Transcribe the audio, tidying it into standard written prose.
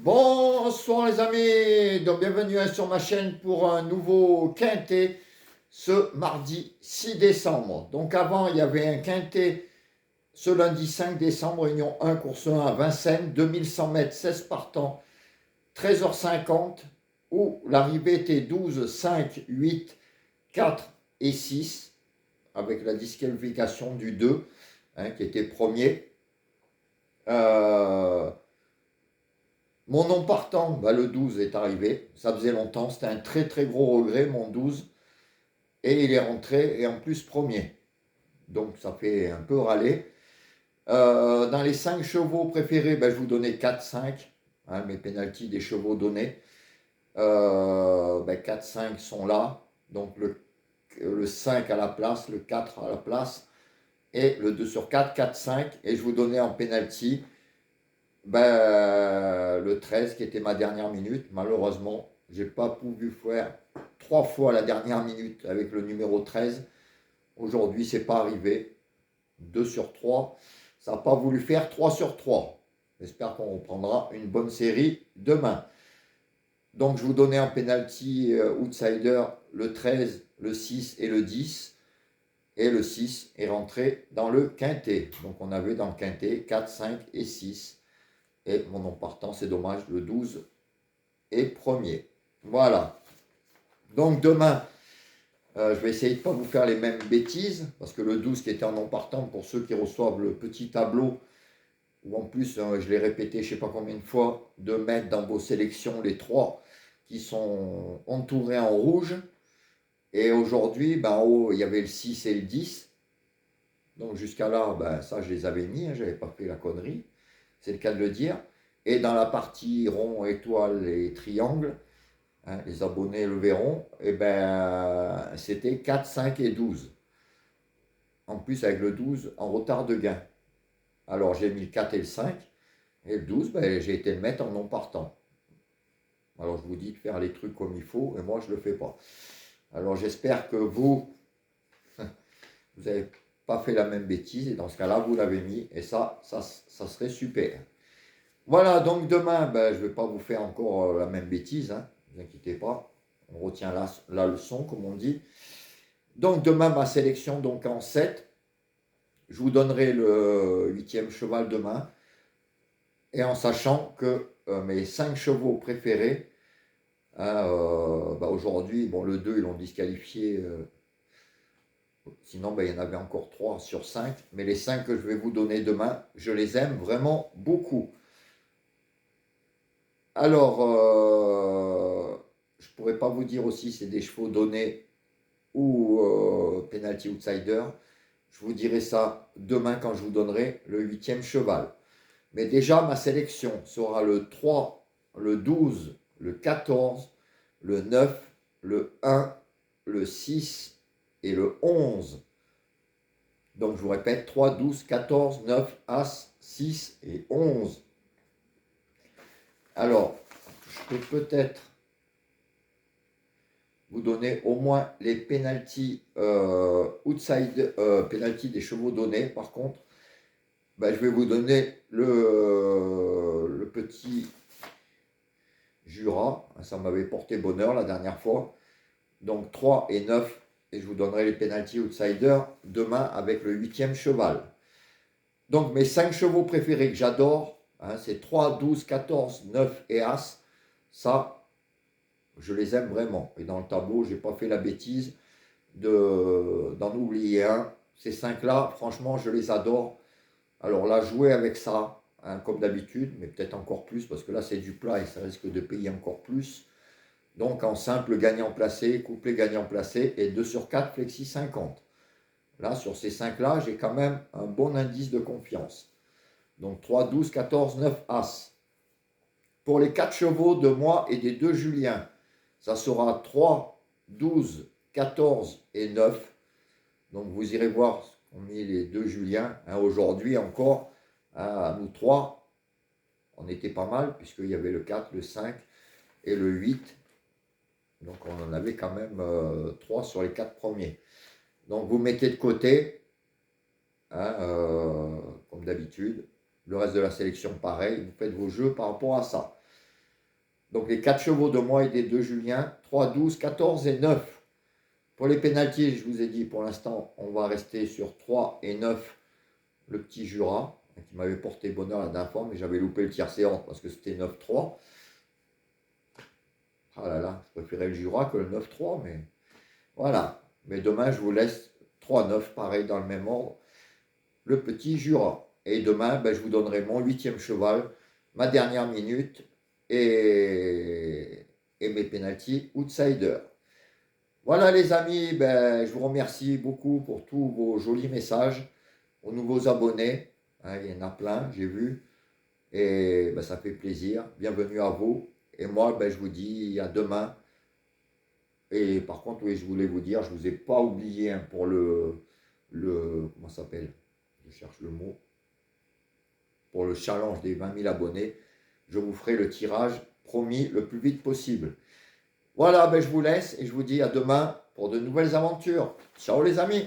Bonsoir les amis, donc bienvenue sur ma chaîne pour un nouveau quintet ce mardi 6 décembre. Donc avant il y avait un quintet ce lundi 5 décembre, réunion 1, course 1 à Vincennes, 2100 mètres, 16 partants, 13h50, où l'arrivée était 12, 5, 8, 4 et 6, avec la disqualification du 2, qui était premier. Mon nom partant, le 12 est arrivé. Ça faisait longtemps. C'était un très très gros regret, mon 12. Et il est rentré, et en plus premier. Donc ça fait un peu râler. Dans les 5 chevaux préférés, je vous donnais 4-5. Mes pénaltys des chevaux donnés. 4-5 sont là. Donc le 5 à la place, le 4 à la place. Et le 2 sur 4, 4-5. Et je vous donnais en pénalty le 13 qui était ma dernière minute. Malheureusement, j'ai pas pu faire 3 fois la dernière minute avec le numéro 13. Aujourd'hui, c'est pas arrivé. 2 sur 3. Ça n'a pas voulu faire 3 sur 3. J'espère qu'on reprendra une bonne série demain. Donc, je vous donnais en penalty outsider le 13, le 6 et le 10. Et le 6 est rentré dans le quintet. Donc, on avait dans le quintet 4, 5 et 6. Et mon nom partant, c'est dommage, le 12 est premier. Voilà. Donc demain, je vais essayer de ne pas vous faire les mêmes bêtises, parce que le 12 qui était en nom partant, pour ceux qui reçoivent le petit tableau, ou en plus, je l'ai répété je ne sais pas combien de fois, de mettre dans vos sélections les 3 qui sont entourés en rouge. Et aujourd'hui, en haut, il y avait le 6 et le 10. Donc jusqu'à là, ça, je les avais mis, je n'avais pas fait la connerie. C'est le cas de le dire. Et dans la partie rond, étoile et triangle, les abonnés le verront, c'était 4, 5 et 12. En plus, avec le 12 en retard de gain. Alors, j'ai mis le 4 et le 5. Et le 12, j'ai été le mettre en non partant. Alors, je vous dis de faire les trucs comme il faut, et moi, je ne le fais pas. Alors, j'espère que vous n'avez pas fait la même bêtise, et dans ce cas-là, vous l'avez mis, et ça serait super. Voilà, donc demain, je ne vais pas vous faire encore la même bêtise, ne vous inquiétez pas. On retient la leçon, comme on dit. Donc demain, ma sélection donc en 7. Je vous donnerai le 8e cheval demain. Et en sachant que mes 5 chevaux préférés, aujourd'hui, le 2, ils l'ont disqualifié. Sinon, il y en avait encore 3 sur 5. Mais les 5 que je vais vous donner demain, je les aime vraiment beaucoup. Alors, je ne pourrais pas vous dire aussi c'est des chevaux donnés ou penalty outsider. Je vous dirai ça demain quand je vous donnerai le 8e cheval. Mais déjà, ma sélection sera le 3, le 12, le 14, le 9, le 1, le 6 et le 11. Donc, je vous répète, 3, 12, 14, 9, As, 6 et 11. Alors, je peux peut-être vous donner au moins les penalty penalty des chevaux donnés. Par contre, je vais vous donner le petit Jura. Ça m'avait porté bonheur la dernière fois. Donc 3 et 9. Et je vous donnerai les penalty outsiders demain avec le 8e cheval. Donc mes 5 chevaux préférés que j'adore, c'est 3, 12, 14, 9 et As. Ça, je les aime vraiment. Et dans le tableau, je n'ai pas fait la bêtise d'en oublier un. Ces 5-là, franchement, je les adore. Alors là, jouer avec ça, comme d'habitude, mais peut-être encore plus, parce que là, c'est du plat et ça risque de payer encore plus. Donc en simple gagnant placé, couplet gagnant placé et 2 sur 4 flexi 50. Là, sur ces 5-là, j'ai quand même un bon indice de confiance. Donc 3, 12, 14, 9, As. Pour les 4 chevaux de moi et des 2 Julien, ça sera 3, 12, 14 et 9. Donc vous irez voir ce qu'ont mis les 2 Julien. Aujourd'hui encore, à nous 3, on était pas mal, puisqu'il y avait le 4, le 5 et le 8. Donc on en avait quand même 3 sur les 4 premiers. Donc vous mettez de côté, comme d'habitude. Le reste de la sélection, pareil. Vous faites vos jeux par rapport à ça. Donc les 4 chevaux de moi et des 2 Julien, 3, 12, 14 et 9. Pour les pénaltys, je vous ai dit, pour l'instant, on va rester sur 3 et 9, le petit Jura, qui m'avait porté bonheur la dernière fois, mais j'avais loupé le tiers séance parce que c'était 9-3. Ah là là, je préférais le Jura que le 9-3, mais voilà. Mais demain, je vous laisse 3-9, pareil, dans le même ordre, le petit Jura. Et demain, ben, je vous donnerai mon 8e cheval, ma dernière minute et mes pénaltys outsider. Voilà les amis, ben, je vous remercie beaucoup pour tous vos jolis messages, aux nouveaux abonnés, hein, il y en a plein, j'ai vu, et ben, ça fait plaisir, bienvenue à vous, et moi ben, je vous dis à demain, et par contre oui je voulais vous dire, je ne vous ai pas oublié hein, pour comment ça s'appelle, je cherche le mot, pour le challenge des 20 000 abonnés, je vous ferai le tirage promis le plus vite possible. Voilà, ben, je vous laisse et je vous dis à demain pour de nouvelles aventures. Ciao les amis!